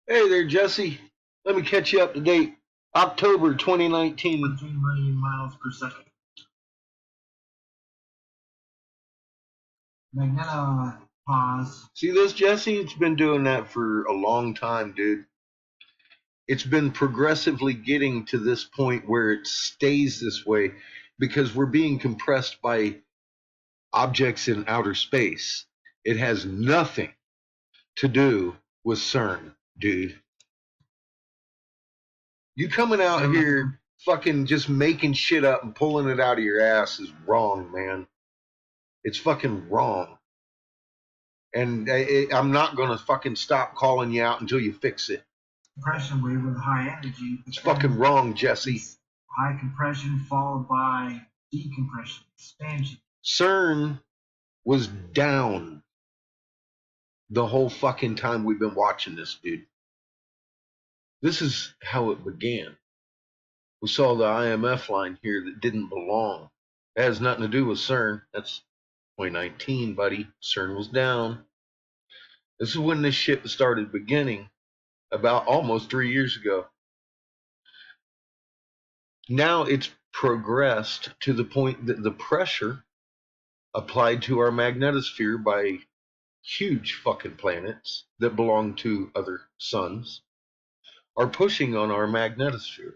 Hey there, Jesse. Let me catch you up to date. October 2019. 14 million miles per second. Magnetopause. See this, Jesse? It's been doing that for a long time, dude. It's been progressively getting to this point where it stays this way because we're being compressed by objects in outer space. It has nothing to do with CERN, dude. You coming out here fucking just making shit up and pulling it out of your ass is wrong, man. It's fucking wrong. And I'm not going to fucking stop calling you out until you fix it. Compression wave with high energy. It's fucking wrong, Jesse. High compression followed by decompression, expansion. CERN was down the whole fucking time we've been watching this, dude. This is how it began. We saw the IMF line here that didn't belong. It has nothing to do with CERN. That's 2019, buddy. CERN was down. This is when this shit started beginning, about almost 3 years ago. Now it's progressed to the point that the pressure applied to our magnetosphere by huge fucking planets that belong to other suns are pushing on our magnetosphere.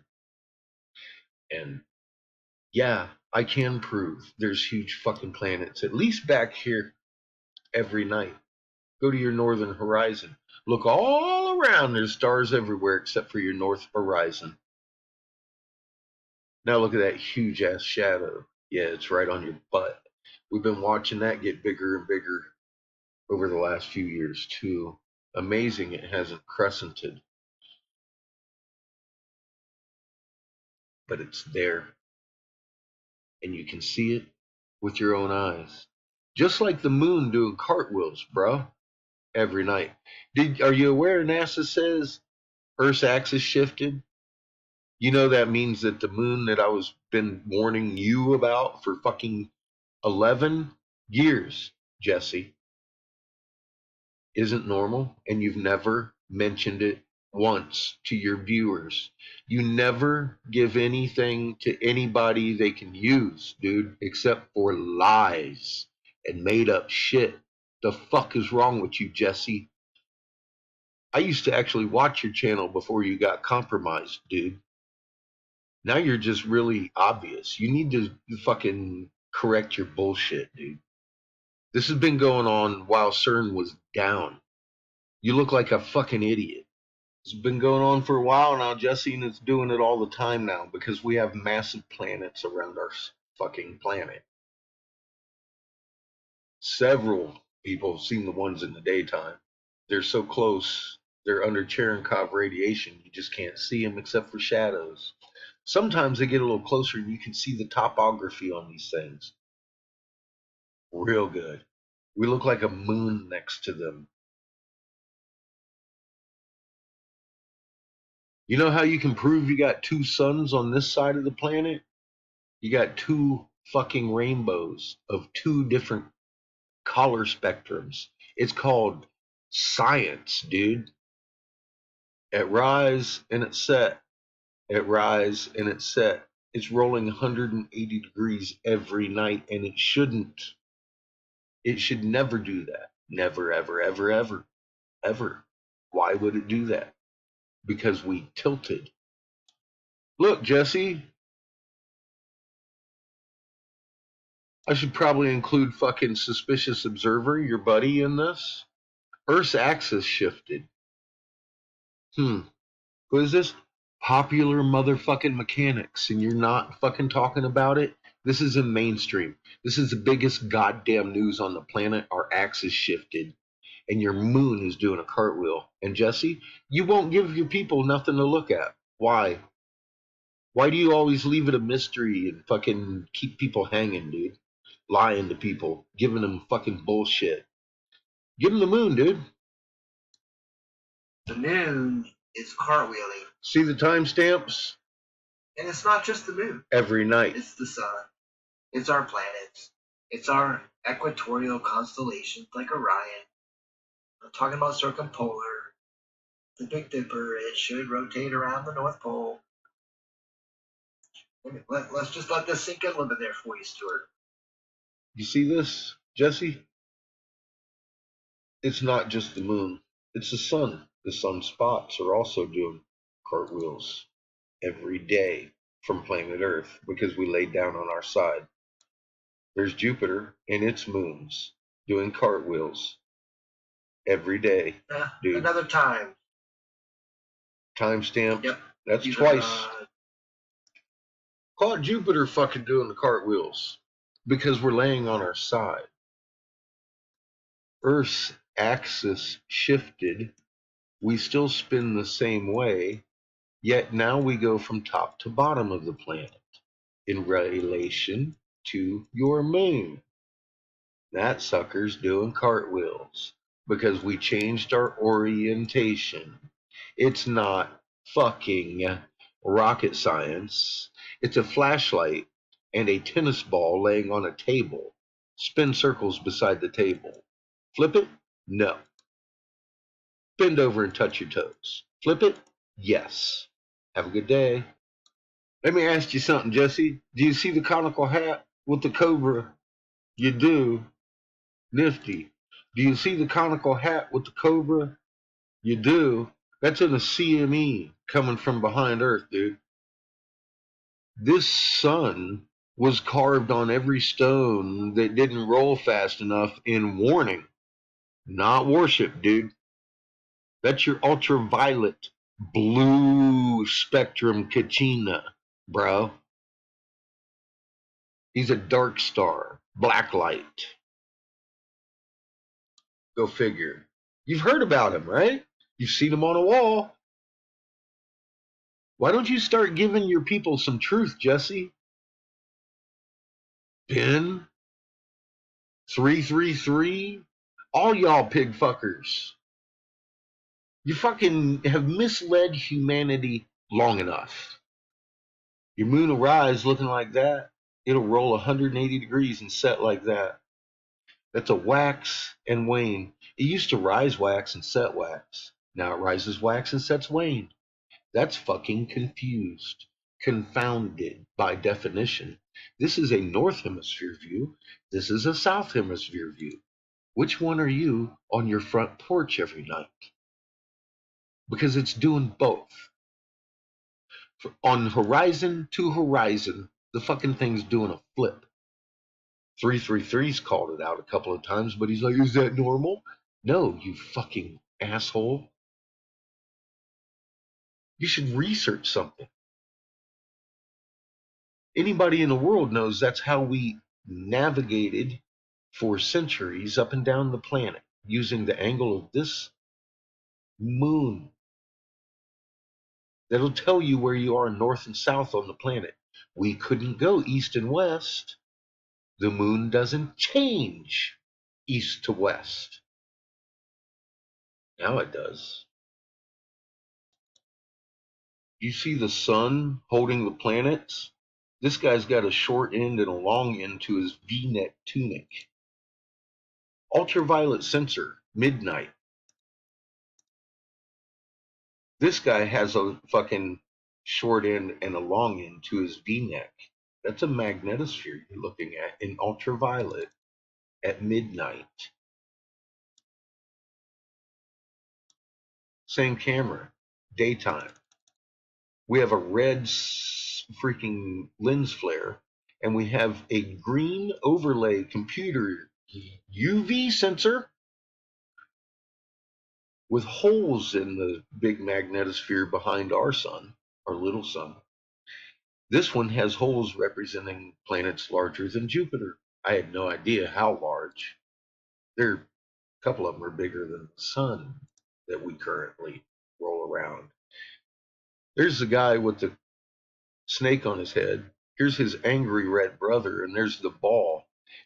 And yeah, I can prove there's huge fucking planets, at least back here every night. Go to your northern horizon. Look all around, there's stars everywhere except for your north horizon. Now look at that huge ass shadow. Yeah, it's right on your butt. We've been watching that get bigger and bigger over the last few years too. Amazing it hasn't crescented. But it's there. And you can see it with your own eyes. Just like the moon doing cartwheels, bro, every night. Are you aware NASA says Earth's axis shifted? You know that means that the moon that I was been warning you about for fucking 11 years, Jesse, isn't normal, and you've never mentioned it once to your viewers. You never give anything to anybody they can use, dude, except for lies and made up shit. The fuck is wrong with you, Jesse? I used to actually watch your channel before you got compromised, dude. Now you're just really obvious. You need to fucking correct your bullshit, dude. This has been going on while CERN was down. You look like a fucking idiot. It's been going on for a while now, Jesse, and it's doing it all the time now because we have massive planets around our fucking planet. Several people have seen the ones in the daytime. They're so close, they're under Cherenkov radiation, you just can't see them except for shadows. Sometimes they get a little closer and you can see the topography on these things. Real good. We look like a moon next to them. You know how you can prove you got two suns on this side of the planet? You got two fucking rainbows of two different color spectrums. It's called science, dude. At rise and at set. At rise and at set. It's rolling 180 degrees every night, and it shouldn't. It should never do that. Never, ever, ever, ever, ever. Why would it do that? Because we tilted. Look, Jesse, I should probably include fucking Suspicious Observer, your buddy, in this. Earth's axis shifted. What is this? Popular motherfucking mechanics, and you're not fucking talking about it? This is in mainstream. This is the biggest goddamn news on the planet. Our axis shifted, and your moon is doing a cartwheel. And Jesse, you won't give your people nothing to look at. Why? Why do you always leave it a mystery and fucking keep people hanging, dude? Lying to people, giving them fucking bullshit. Give them the moon, dude. The moon is cartwheeling. See the timestamps? And it's not just the moon. Every night. It's the sun. It's our planets. It's our equatorial constellations like Orion. I'm talking about circumpolar. The Big Dipper, it should rotate around the North Pole. Let's just let this sink in a little bit there for you, Stuart. You see this, Jesse? It's not just the moon. It's the sun. The sunspots are also doing cartwheels every day from planet Earth because we laid down on our side. There's Jupiter and its moons doing cartwheels every day, dude. Another time. Timestamp. Yep. That's These twice. Are, Caught Jupiter fucking doing the cartwheels because we're laying on our side. Earth's axis shifted. We still spin the same way, yet now we go from top to bottom of the planet in relation to your moon. That sucker's doing cartwheels because we changed our orientation. It's not fucking rocket science. It's a flashlight and a tennis ball laying on a table. Spin circles beside the table. Flip it? No. Bend over and touch your toes. Flip it? Yes. Have a good day. Let me ask you something, Jesse. Do you see the conical hat with the cobra? You do. Nifty. Do you see the conical hat with the cobra? You do. That's in a CME coming from behind Earth, dude. This sun was carved on every stone that didn't roll fast enough in warning, not worship, dude. That's your ultraviolet blue spectrum Kachina, bro. He's a dark star, black light. Go figure. You've heard about him, right? You've seen him on a wall. Why don't you start giving your people some truth, Jesse? Ben, 333, all y'all pig fuckers. You fucking have misled humanity long enough. Your moon will rise looking like that. It'll roll 180 degrees and set like that. That's a wax and wane. It used to rise wax and set wax. Now it rises wax and sets wane. That's fucking confused. Confounded by definition. This is a North Hemisphere view. This is a South Hemisphere view. Which one are you on your front porch every night? Because it's doing both. On horizon to horizon, the fucking thing's doing a flip. 333's called it out a couple of times, but he's like, is that normal? No, you fucking asshole. You should research something. Anybody in the world knows that's how we navigated for centuries up and down the planet using the angle of this moon. That'll tell you where you are north and south on the planet. We couldn't go east and west. The moon doesn't change east to west. Now it does. You see the sun holding the planets? This guy's got a short end and a long end to his V-neck tunic. Ultraviolet sensor, midnight. This guy has a fucking short end and a long end to his V-neck. That's a magnetosphere you're looking at in ultraviolet at midnight. Same camera, daytime. We have a red freaking lens flare, and we have a green overlay computer UV sensor with holes in the big magnetosphere behind our sun, our little sun. This one has holes representing planets larger than Jupiter. I had no idea how large. A couple of them are bigger than the sun that we currently roll around. There's the guy with the snake on his head. Here's his angry red brother, and there's the ball.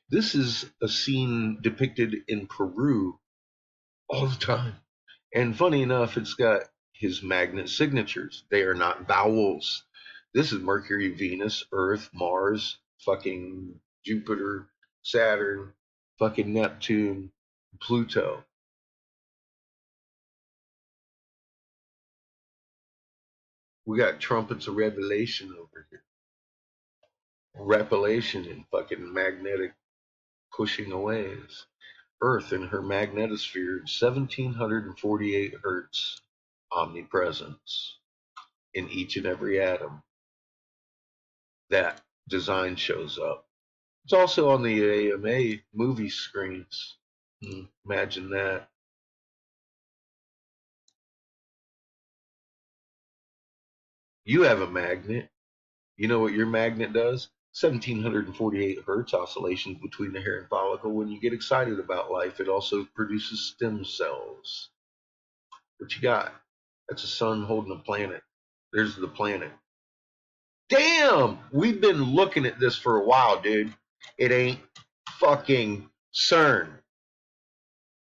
This is a scene depicted in Peru all the time. And funny enough, it's got his magnet signatures. They are not vowels. This is Mercury, Venus, Earth, Mars, fucking Jupiter, Saturn, fucking Neptune, Pluto. We got trumpets of revelation over here. Repellation and fucking magnetic pushing aways. Earth in her magnetosphere, 1748 hertz omnipresence in each and every atom. That design shows up. It's also on the AMA movie screens. Imagine that. You have a magnet. You know what your magnet does? 1748 hertz oscillations between the hair and follicle. When you get excited about life, it also produces stem cells. What you got? That's a sun holding a planet. There's the planet. Damn! We've been looking at this for a while, dude. It ain't fucking CERN.